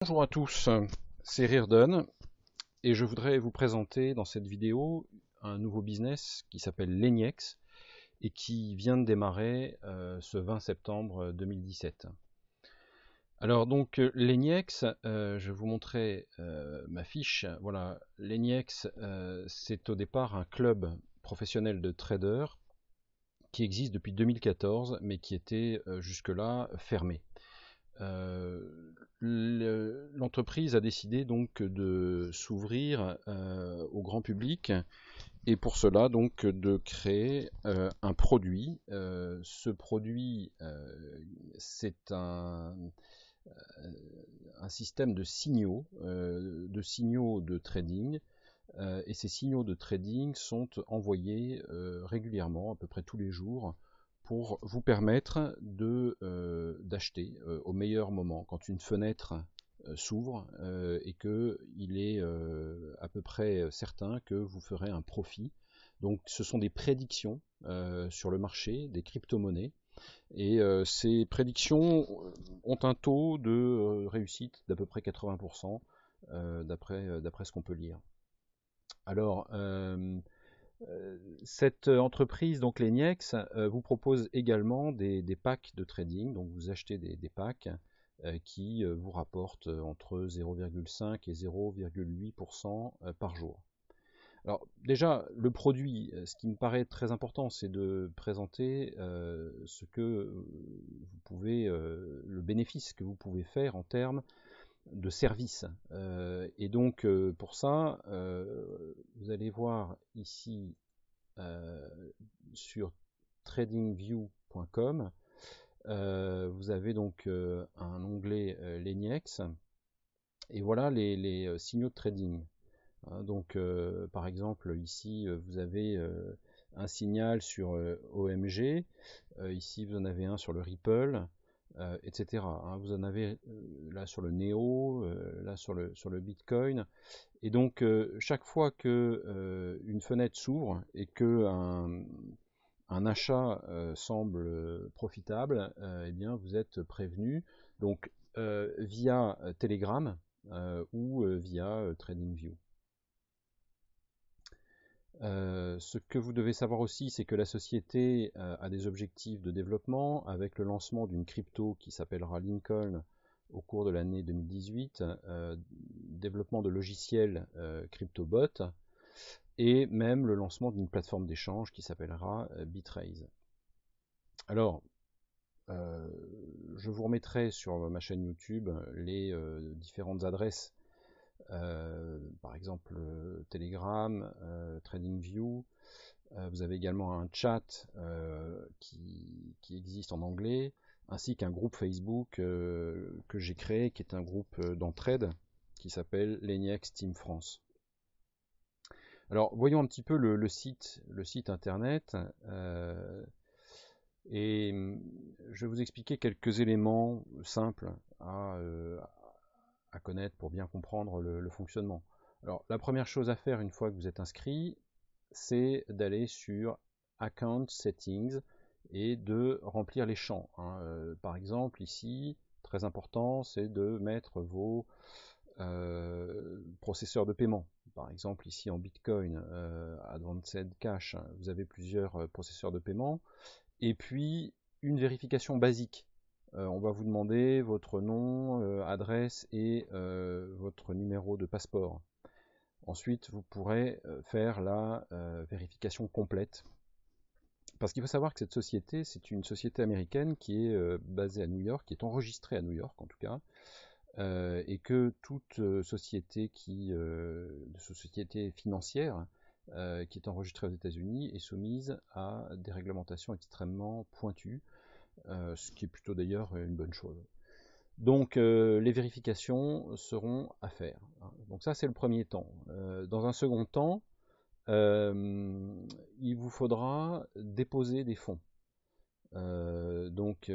Bonjour à tous, c'est Reardon et je voudrais vous présenter dans cette vidéo un nouveau business qui s'appelle Legnex et qui vient de démarrer ce 20 septembre 2017. Alors donc Legnex, je vais vous montrer ma fiche. Voilà, Legnex, c'est au départ un club professionnel de traders qui existe depuis 2014 mais qui était jusque-là fermé. L'entreprise a décidé donc de s'ouvrir au grand public et pour cela donc de créer un produit. Ce produit, c'est un système de signaux de trading. Et ces signaux de trading sont envoyés régulièrement, à peu près tous les jours, pour vous permettre d'acheter au meilleur moment. Quand une fenêtre s'ouvre et qu'il est à peu près certain que vous ferez un profit. Donc ce sont des prédictions sur le marché des crypto-monnaies. Et ces prédictions ont un taux de réussite d'à peu près 80% d'après ce qu'on peut lire. Alors, cette entreprise, donc Legnex, vous propose également des packs de trading. Donc vous achetez des packs qui vous rapportent entre 0,5 et 0,8% par jour. Alors déjà, le produit, ce qui me paraît très important, c'est de présenter ce que vous pouvez, le bénéfice que vous pouvez faire en termes de service. Et donc pour ça, vous allez voir ici sur tradingview.com, vous avez donc un onglet Legnex et voilà les signaux de trading. Donc par exemple ici vous avez un signal sur OMG, ici vous en avez un sur le Ripple, etc. Vous en avez là sur le Neo, là sur le Bitcoin. Et donc chaque fois que une fenêtre s'ouvre et que un achat semble profitable, eh bien vous êtes prévenu. Donc via Telegram ou via TradingView. Ce que vous devez savoir aussi, c'est que la société a des objectifs de développement avec le lancement d'une crypto qui s'appellera Lincoln au cours de l'année 2018, développement de logiciels CryptoBot et même le lancement d'une plateforme d'échange qui s'appellera Bitraise. Alors, je vous remettrai sur ma chaîne YouTube les différentes adresses. Par exemple Telegram, TradingView. Vous avez également un chat qui existe en anglais, ainsi qu'un groupe Facebook que j'ai créé, qui est un groupe d'entraide qui s'appelle Legnex Team France. Alors voyons un petit peu le site internet. Et je vais vous expliquer quelques éléments simples à connaître pour bien comprendre le fonctionnement. Alors la première chose à faire une fois que vous êtes inscrit, c'est d'aller sur Account Settings et de remplir les champs. Par exemple ici, très important, c'est de mettre vos processeurs de paiement. Par exemple ici en Bitcoin, Advanced Cash, vous avez plusieurs processeurs de paiement. Et puis une vérification basique. On va vous demander votre nom, adresse et votre numéro de passeport. Ensuite, vous pourrez faire la vérification complète. Parce qu'il faut savoir que cette société, c'est une société américaine qui est basée à New York, qui est enregistrée à New York en tout cas, et que toute société société financière qui est enregistrée aux États-Unis est soumise à des réglementations extrêmement pointues, ce qui est plutôt d'ailleurs une bonne chose. Donc les vérifications seront à faire. Donc ça c'est le premier temps. Dans un second temps, il vous faudra déposer des fonds. Donc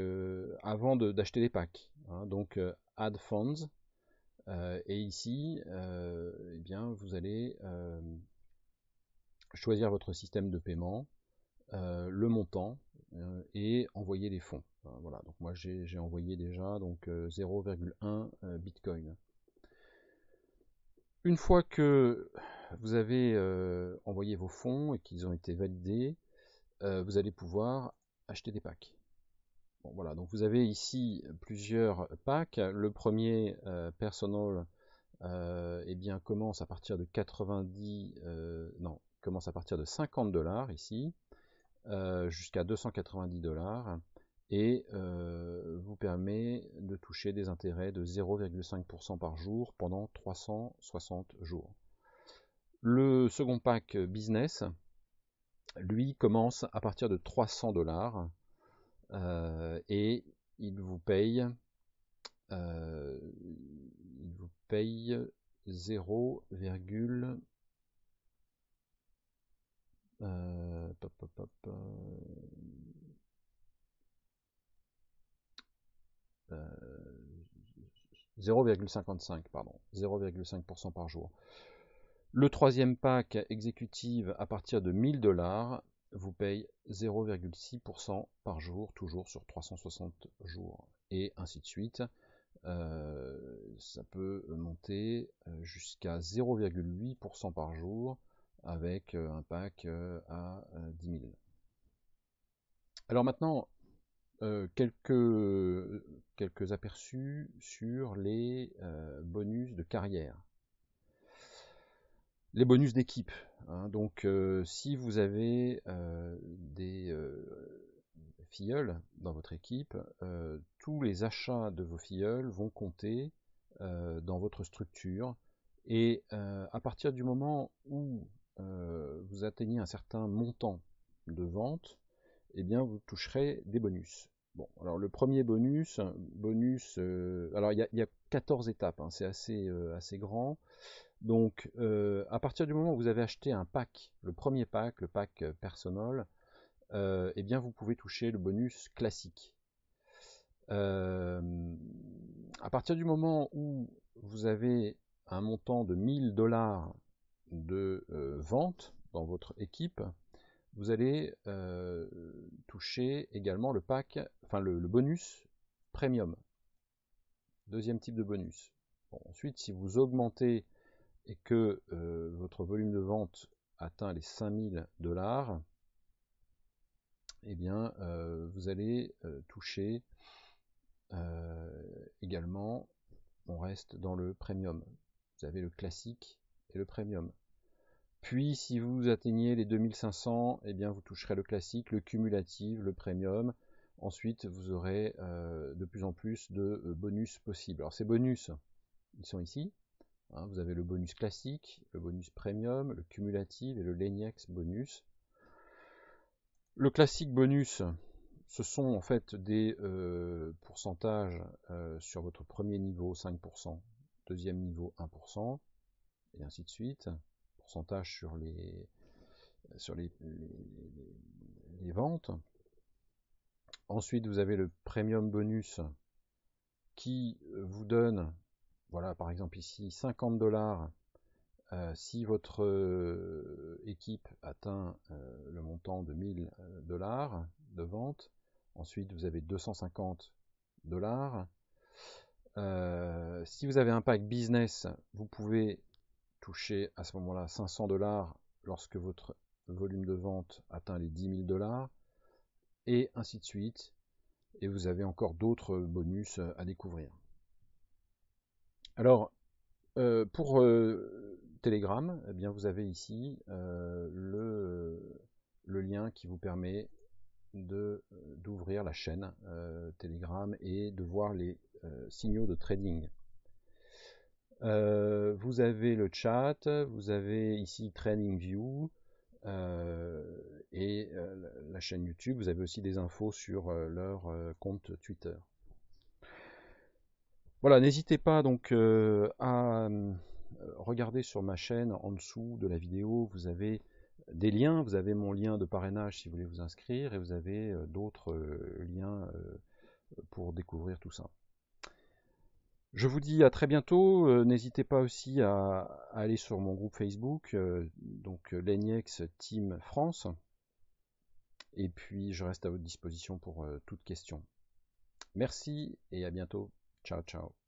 avant d'acheter des packs. Donc add funds. Et ici, eh bien, vous allez choisir votre système de paiement, le montant et envoyer les fonds. Voilà, donc moi j'ai envoyé déjà donc 0,1 Bitcoin. Une fois que vous avez envoyé vos fonds et qu'ils ont été validés, vous allez pouvoir acheter des packs. Bon, voilà, donc vous avez ici plusieurs packs. Le premier, Personal, eh bien, commence à partir de 50 $ ici, jusqu'à 290 $ et vous permet de toucher des intérêts de 0,5% par jour pendant 360 jours. Le second pack business, lui, commence à partir de 300 $ et il vous paye 0, pop, pop, pop, 0,55, pardon, 0,5% par jour. Le troisième pack exécutive à partir de 1000 $ vous paye 0,6% par jour, toujours sur 360 jours, et ainsi de suite. Ça peut monter jusqu'à 0,8% par jour avec un pack à 10 000. Alors maintenant, quelques aperçus sur les bonus de carrière. Les bonus d'équipe. Hein, donc si vous avez des filleuls dans votre équipe, tous les achats de vos filleuls vont compter dans votre structure. Et à partir du moment où vous atteignez un certain montant de vente, eh bien vous toucherez des bonus. Bon, alors le premier bonus, alors il y a 14 étapes, hein, c'est assez grand. Donc à partir du moment où vous avez acheté un pack, le premier pack, le pack Personal, eh bien vous pouvez toucher le bonus classique. À partir du moment où vous avez un montant de 1000 $ de vente dans votre équipe, vous allez toucher également le pack, enfin le bonus premium. Deuxième type de bonus. Bon, ensuite, si vous augmentez et que votre volume de vente atteint les 5000 $, eh bien, vous allez toucher également, on reste dans le premium. Vous avez le classique et le premium. Puis, si vous atteignez les 2500, eh bien, vous toucherez le classique, le cumulatif, le premium. Ensuite, vous aurez de plus en plus de bonus possibles. Alors, ces bonus, ils sont ici. Hein, vous avez le bonus classique, le bonus premium, le cumulatif et le Leniex bonus. Le classique bonus, ce sont en fait des pourcentages sur votre premier niveau 5%, deuxième niveau 1%, et ainsi de suite. Pourcentage sur les ventes. Ensuite, vous avez le premium bonus qui vous donne, voilà, par exemple ici, 50 $ si votre équipe atteint le montant de 1000 $ de vente. Ensuite, vous avez 250 $. Si vous avez un pack business, vous pouvez toucher à ce moment-là 500 $ lorsque votre volume de vente atteint les 10 000 $, et ainsi de suite. Et vous avez encore d'autres bonus à découvrir. Alors, pour Telegram, eh bien, vous avez ici le lien qui vous permet d'ouvrir la chaîne Telegram et de voir les signaux de trading. Vous avez le chat, vous avez ici TradingView et la chaîne YouTube. Vous avez aussi des infos sur leur compte Twitter. Voilà, n'hésitez pas donc à regarder sur ma chaîne en dessous de la vidéo. Vous avez des liens, vous avez mon lien de parrainage si vous voulez vous inscrire, et vous avez d'autres liens pour découvrir tout ça. Je vous dis à très bientôt. N'hésitez pas aussi à aller sur mon groupe Facebook, donc Leniex Team France. Et puis je reste à votre disposition pour toute question. Merci et à bientôt. Ciao, ciao.